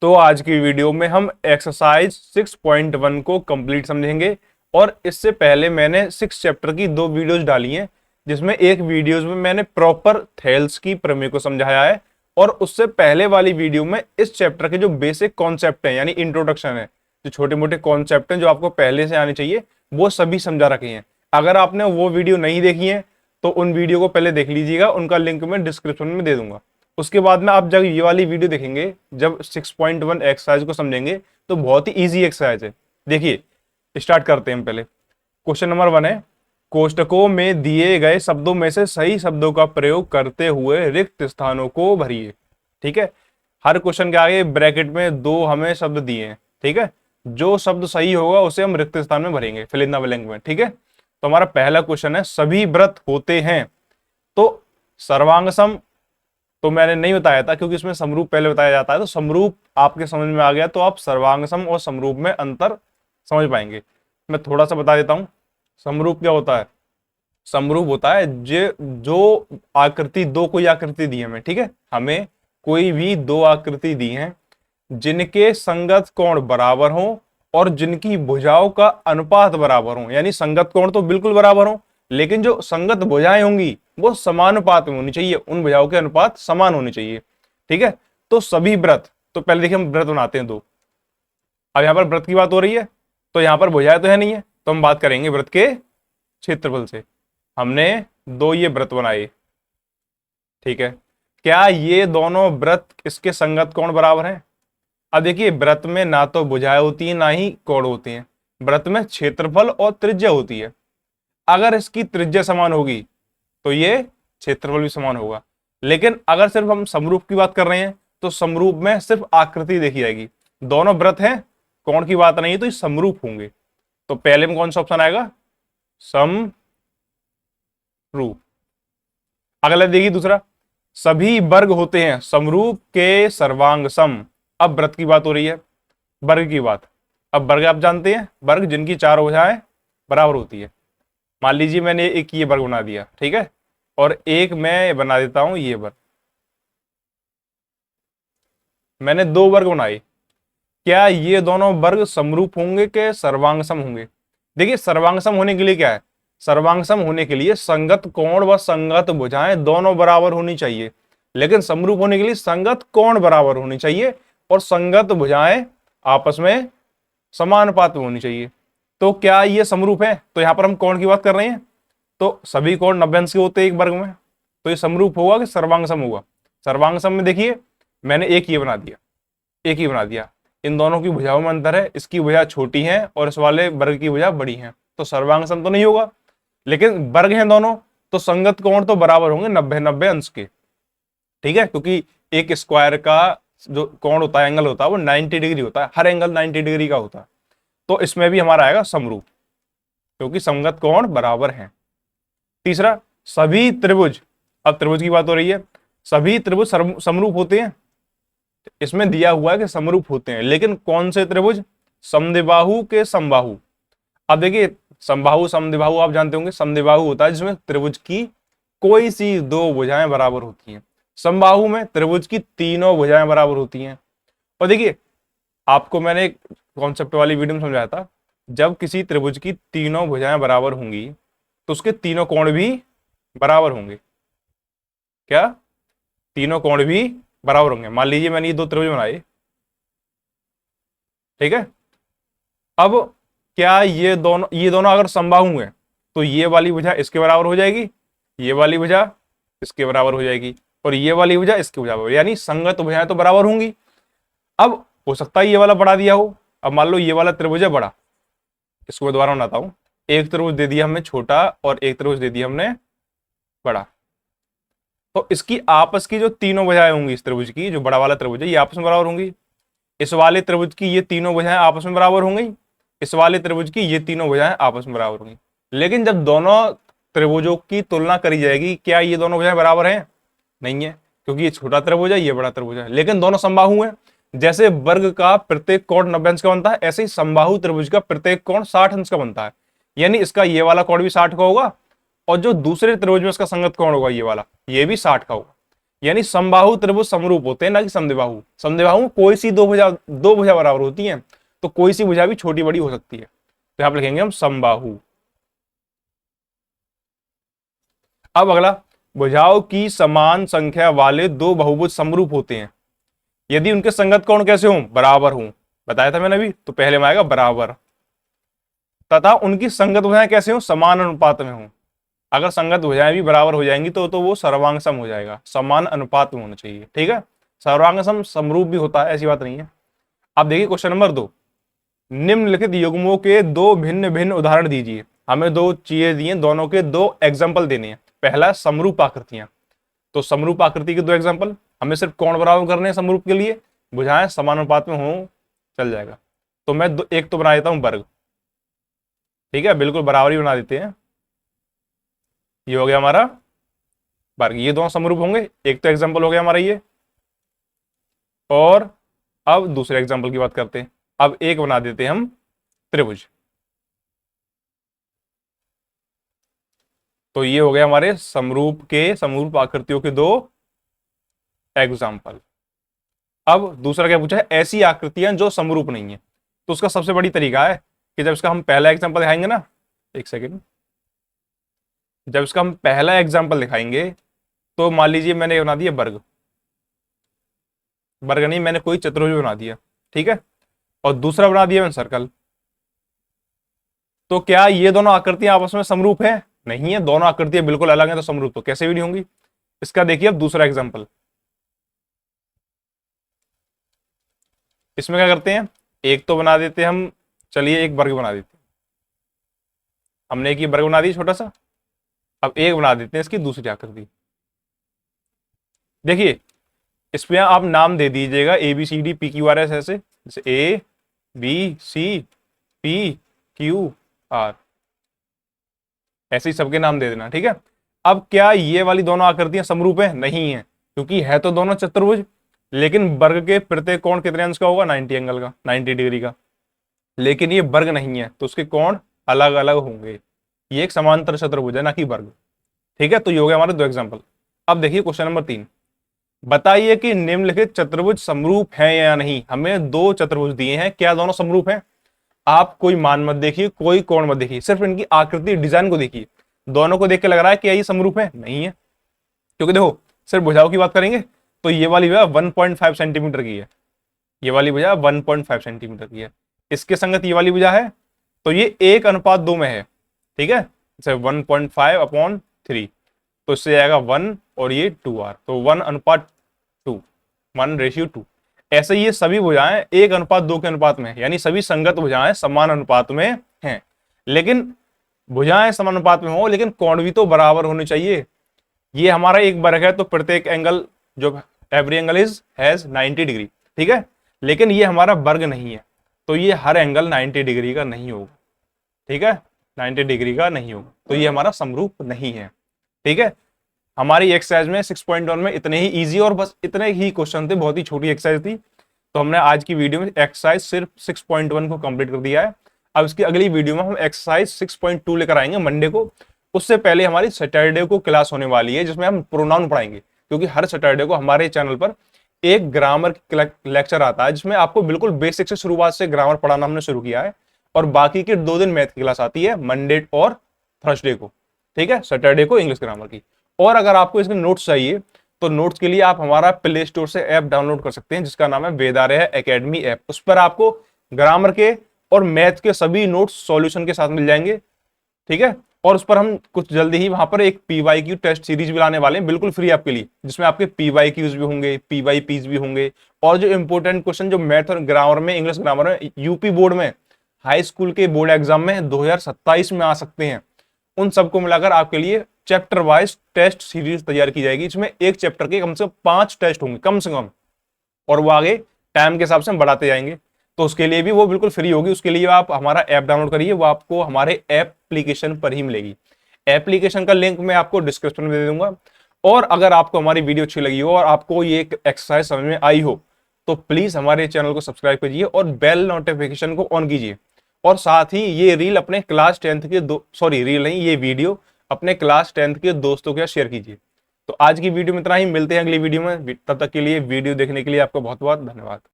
तो आज की वीडियो में हम एक्सरसाइज 6.1 को कंप्लीट समझेंगे। और इससे पहले मैंने 6 चैप्टर की 2 वीडियोस डाली हैं, जिसमें एक वीडियोस में मैंने प्रॉपर थेल्स की प्रमेय को समझाया है, और उससे पहले वाली वीडियो में इस चैप्टर के जो बेसिक कॉन्सेप्ट हैं यानी इंट्रोडक्शन है, जो छोटे मोटे कॉन्सेप्ट हैं जो आपको पहले से आने चाहिए, वो सभी समझा रखे हैं। अगर आपने वो वीडियो नहीं देखी है तो उन वीडियो को पहले देख लीजिएगा, उनका लिंक मैं डिस्क्रिप्शन में दे दूंगा। उसके बाद में आप जब ये वाली वीडियो देखेंगे, जब 6.1 एक्सरसाइज को समझेंगे, तो बहुत ही इजी एक्सरसाइज है। देखिए, स्टार्ट करते हैं हम। पहले क्वेश्चन नंबर 1 है, कोष्टकों में दिए गए शब्दों में से सही शब्दों का प्रयोग करते हुए रिक्त स्थानों को भरिए। ठीक है, हर क्वेश्चन के आगे ब्रैकेट में 2 हमें शब्द दिए हैं। ठीक है, जो शब्द सही होगा उसे हम रिक्त स्थान में भरेंगे, फिल इन द ब्लैंक में। ठीक है, तो हमारा पहला क्वेश्चन है, सभी व्रत होते हैं तो सर्वांग सम, तो मैंने नहीं बताया था क्योंकि इसमें समरूप पहले बताया जाता है, तो समरूप आपके समझ में आ गया तो आप सर्वांग सम और समरूप में अंतर समझ पाएंगे। मैं थोड़ा सा बता देता हूं, समरूप क्या होता है। समरूप होता है जो आकृति, 2 कोई आकृति दी है हमें, ठीक है, हमें कोई भी 2 आकृति दी है जिनके संगत कोण बराबर हो और जिनकी भुजाओं का अनुपात बराबर हो। यानी संगत कोण तो बिल्कुल बराबर हो, लेकिन जो संगत भुजाएं होंगी वो समानुपात में होनी चाहिए, उन भुजाओं के अनुपात समान होने चाहिए। ठीक है, तो सभी व्रत, तो पहले देखिए हम व्रत बनाते हैं 2। अब यहां पर व्रत की बात हो रही है, तो यहां पर भुजाएं तो है नहीं है, तो हम बात करेंगे व्रत के क्षेत्रफल से। हमने 2 ये व्रत बनाए, ठीक है, क्या ये दोनों व्रत इसके संगत कोण बराबर हैं? अब देखिए, व्रत में ना तो भुजाएं होती है ना ही कोण होते हैं, व्रत में क्षेत्रफल और त्रिज्या होती है। अगर इसकी त्रिज्या समान होगी तो ये क्षेत्रफल भी समान होगा। लेकिन अगर सिर्फ हम समरूप की बात कर रहे हैं तो समरूप में सिर्फ आकृति देखी जाएगी, दोनों व्रत हैं, कोण की बात नहीं है, तो ये समरूप होंगे। तो पहले में कौन सा ऑप्शन आएगा? समरूप। अगला देखिए दूसरा, सभी वर्ग होते हैं समरूप के सर्वांग सम। अब व्रत की बात हो रही है, वर्ग की बात। अब वर्ग आप जानते हैं, वर्ग जिनकी 4 भुजाएं बराबर होती है। मान लीजिए मैंने एक ये वर्ग बना दिया, ठीक है, और एक मैं बना देता हूं ये वर्ग। मैंने 2 वर्ग बनाए, क्या ये दोनों वर्ग समरूप होंगे कि सर्वांग सम होंगे? देखिए, सर्वांग सम होने के लिए क्या है, सर्वांग सम होने के लिए संगत कोण व संगत भुजाएं दोनों बराबर होनी चाहिए। लेकिन समरूप होने के लिए संगत कोण बराबर होनी चाहिए और संगत भुजाएं आपस में समानुपात में होनी चाहिए। तो क्या ये समरूप है? तो यहां पर हम कोण की बात कर रहे हैं, तो सभी कोण 90 अंश के होते हैं एक वर्ग में, तो ये समरूप होगा कि सर्वांग सम होगा? सर्वांग सम में देखिए, मैंने एक ये बना दिया, एक ही बना दिया, इन दोनों की भुजाओं में अंतर है, इसकी भुजा छोटी है और इस वाले वर्ग की भुजा बड़ी है, तो सर्वांग सम तो नहीं होगा। लेकिन वर्ग हैं दोनों, तो संगत कोण तो बराबर होंगे 90-90 अंश के। ठीक है, क्योंकि एक स्क्वायर का जो कोण होता है, एंगल होता है, वो 90 डिग्री होता है, हर एंगल 90 डिग्री का होता है। तो इसमें भी हमारा आएगा समरूप, क्योंकि संगत कोण बराबर हैं। तीसरा, सभी त्रिभुज। अब त्रिभुज की बात हो रही है, सभी त्रिभुज समरूप होते हैं। इसमें दिया हुआ है कि समरूप होते हैं, लेकिन कौन से त्रिभुज? समद्विबाहु के समबाहु। अब देखिए, समबाहु समद्विबाहु आप जानते होंगे, समद्विबाहु होता है जिसमें त्रिभुज की कोई सी 2 भुजाएं बराबर होती हैं, समबाहु में त्रिभुज की तीनों भुजाएं बराबर होती हैं। और देखिए, आपको मैंने एक कॉन्सेप्ट वाली वीडियो में समझाया था, जब किसी त्रिभुज की तीनों भुजाएं बराबर होंगी तो उसके तीनों कोण भी बराबर होंगे। क्या? तीनों कोण भी बराबर होंगे। मान लीजिए मैंने ये 2 त्रिभुज बनाए, ठीक है, अब क्या ये दोनों अगर समबाहु हैं तो ये वाली भुजा इसके बराबर हो जाएगी, ये वाली भुजा इसके बराबर हो जाएगी, और ये वाली भुजा इसके बराबर, यानी संगत भुजाएं तो बराबर होंगी। अब हो सकता है ये वाला बढ़ा दिया हो। अब मान लो ये वाला त्रिभुज है बड़ा, इसको मैं दोबारा बनाता हूं, एक त्रिभुज दे दिया हमने छोटा और एक त्रिभुज दे दिया हमने बड़ा, तो इसकी आपस की जो तीनों भुजाएं होंगी, इस त्रिभुज की जो बड़ा वाला त्रिभुज है, ये आपस में बराबर होंगी। इस वाले त्रिभुज की ये तीनों भुजाएं आपस में बराबर होंगी, इस वाले त्रिभुज की ये तीनों भुजाएं आपस में बराबर होंगी। लेकिन जब दोनों त्रिभुजों की तुलना करी जाएगी, क्या ये दोनों भुजाएं बराबर हैं? नहीं है, क्योंकि ये छोटा त्रिभुज है, ये बड़ा त्रिभुज है, लेकिन दोनों समबाहु हैं। जैसे वर्ग का प्रत्येक कोण 90 अंश का बनता है, ऐसे ही समबाहु त्रिभुज का प्रत्येक कोण 60 अंश का बनता है। यानी इसका ये वाला कोण भी 60 का होगा, और जो दूसरे त्रिभुज में इसका संगत कोण होगा ये वाला, ये भी 60 का होगा। यानी समबाहु त्रिभुज समरूप होते हैं, ना कि समद्विबाहु। समद्विबाहु में कोई सी दो भुजा बराबर होती हैं, तो कोई सी भुजा भी छोटी बड़ी हो सकती है। तो यहां पर लिखेंगे हम समबाहु। अब अगला, भुजाओं की समान संख्या वाले दो बहुभुज समरूप होते हैं यदि उनके संगत कोण कैसे हों, बराबर हों। बताया था मैंने अभी, तो पहले में आएगा बराबर, तथा उनकी संगत भुजाएं कैसे हों, समान अनुपात में हों। अगर संगत भुजाएं भी बराबर हो जाएंगी तो वो सर्वांग सम हो जाएगा, समान अनुपात में होना चाहिए। ठीक है, सर्वांग सम समरूप भी होता है, ऐसी बात नहीं है। अब देखिए क्वेश्चन नंबर 2, निम्नलिखित युग्मों के दो भिन्न भिन्न उदाहरण दीजिए। हमें दो चीजें दी हैं, दोनों के दो एग्जाम्पल देने हैं। पहला समरूप आकृतियां, तो समरूप आकृति के दो एग्जाम्पल, हमें सिर्फ कोण बराबर करने हैं समरूप के लिए, भुजाएं समानुपात में हो चल जाएगा। तो मैं एक तो बना देता हूं वर्ग। ठीक है, बिल्कुल बराबर ही बना देते हैं। ये हो गया हमारा वर्ग, ये दोनों समरूप होंगे। एक तो एग्जाम्पल हो गया हमारा ये, और अब दूसरे एग्जाम्पल की बात करते हैं। अब एक बना देते हैं हम त्रिभुज। तो ये हो गया हमारे समरूप आकृतियों के दो एग्जाम्पल। अब दूसरा क्या पूछा है, ऐसी आकृतियां जो समरूप नहीं है। तो उसका सबसे बड़ी तरीका है कि जब इसका हम पहला एग्जाम्पल दिखाएंगे ना, एक सेकेंड, जब इसका हम पहला एग्जाम्पल दिखाएंगे तो मान लीजिए मैंने बना दिया वर्ग, वर्ग नहीं, मैंने कोई चतुर्भुज बना दिया। ठीक है, और दूसरा बना दिया मैंने सर्कल। तो क्या ये दोनों आकृतियां आपस में समरूप है? नहीं है, दोनों आकृतियां बिल्कुल अलग हैं, तो समरूप तो कैसे भी नहीं होंगी। इसका देखिए अब दूसरा एग्जाम्पल, इसमें क्या करते हैं, एक तो बना देते हैं हम, चलिए एक वर्ग बना देते हैं। हमने एक ही वर्ग बना दी छोटा सा, अब एक बना देते हैं इसकी दूसरी आकृति। देखिए इसमें आप नाम दे दीजिएगा ABCD PQRS, ऐसे जैसे ABCPQR, ऐसे ही सबके नाम दे देना। ठीक है, अब क्या ये वाली दोनों आकृतियां समरूप है? नहीं है, क्योंकि है तो दोनों चतुर्भुज, लेकिन वर्ग के प्रत्येक कोण कितने अंश का होगा, 90 एंगल का, 90 डिग्री का। लेकिन ये वर्ग नहीं है, तो उसके कोण अलग अलग होंगे। ये एक समांतर चतुर्भुज है, ना कि वर्ग। ठीक है, तो ये हो गया हमारे दो एग्जाम्पल। अब देखिए क्वेश्चन नंबर 3, बताइए कि निम्नलिखित चतुर्भुज समरूप हैं या नहीं। हमें दो चतुर्भुज दिए हैं, क्या दोनों समरूप हैं? आप कोई मान मत देखिए, कोई कोण मत देखिए, सिर्फ इनकी आकृति डिजाइन को देखिए। दोनों को देख के लग रहा है कि ये समरूप है? नहीं है, क्योंकि देखो सिर्फ भुजाओं की बात करेंगे तो ये वाली भुजा 1.5 सेंटीमीटर की है, ये वाली भुजा 1.5 सेंटीमीटर की है। इसके संगत ये वाली भुजा है, तो ये 1:2 में है। ठीक है, जैसे 1.5/3, तो इससे आएगा 1 और ये 2R, तो 1:2, 1:2। ऐसे ये सभी भुजाएं 1:2 के अनुपात में है, यानी सभी संगत भुजाएं समान अनुपात में हैं। लेकिन भुजाएं समान अनुपात में हो, लेकिन कोण भी तो बराबर होने चाहिए। ये हमारा एक वर्ग है, तो प्रत्येक एंगल जो एवरी एंगल हैज 90 डिग्री। ठीक है, लेकिन ये हमारा वर्ग नहीं है, तो ये हर एंगल 90 डिग्री का नहीं होगा। ठीक है, 90 डिग्री का नहीं होगा, तो ये हमारा समरूप नहीं है। ठीक है, हमारी एक्सरसाइज में 6.1 में इतने ही इजी और बस इतने ही क्वेश्चन थे, बहुत ही छोटी एक्सरसाइज थी। तो हमने आज की वीडियो में एक्सरसाइज सिर्फ 6.1 को कंप्लीट कर दिया है। अब इसकी अगली वीडियो में हम एक्सरसाइज 6.2 लेकर आएंगे मंडे को। उससे पहले हमारी सैटरडे को क्लास होने वाली है, जिसमें हम प्रोनाउन पढ़ाएंगे, क्योंकि हर सैटरडे को हमारे चैनल पर एक ग्रामर लेक्चर आता है, जिसमें आपको बिल्कुल बेसिक से शुरुआत से ग्रामर पढ़ाना हमने शुरू किया है। और बाकी के 2 दिन मैथ की क्लास आती है, मंडे और थर्सडे को। ठीक है, सैटरडे को इंग्लिश ग्रामर की। और अगर आपको इसके नोट्स चाहिए तो नोट्स के लिए आप हमारा प्ले स्टोर से ऐप डाउनलोड कर सकते हैं, जिसका नाम है वेदारय एकेडमी ऐप। उस पर आपको ग्रामर के और मैथ के सभी नोट्स सॉल्यूशन के साथ मिल जाएंगे। ठीक है, और उस पर हम कुछ जल्दी ही वहां पर एक PYQ टेस्ट सीरीज भी लाने वाले हैं, बिल्कुल फ्री आपके लिए, जिसमें आपके PYQs भी होंगे, PYPs भी होंगे, और जो इंपोर्टेंट क्वेश्चन जो मैथ और ग्रामर में, इंग्लिश ग्रामर में यूपी बोर्ड में, हाई स्कूल के बोर्ड एग्जाम में 2027 में आ सकते हैं, उन सबको मिलाकर आपके लिए चैप्टर वाइज टेस्ट सीरीज तैयार की जाएगी। इसमें एक चैप्टर के कम से कम 5 टेस्ट होंगे कम से कम, और वो आगे टाइम के हिसाब से हम बढ़ाते जाएंगे। तो उसके लिए भी वो बिल्कुल फ्री होगी। उसके लिए आप हमारा ऐप डाउनलोड करिए, वो आपको हमारे एप्लीकेशन पर ही मिलेगी। एप्लीकेशन का लिंक मैं आपको डिस्क्रिप्शन में दे दूंगा। और अगर आपको हमारी वीडियो अच्छी लगी हो और आपको ये एक्सरसाइज समझ में आई हो, तो प्लीज हमारे चैनल को सब्सक्राइब कीजिए और बेल नोटिफिकेशन को ऑन कीजिए। और साथ ही ये रील अपने क्लास 10th के रील नहीं, ये वीडियो अपने क्लास 10th के दोस्तों के साथ शेयर कीजिए, तो आज की वीडियो में इतना ही, मिलते हैं अगली वीडियो में। तब तक के लिए वीडियो देखने के लिए आपका बहुत बहुत धन्यवाद।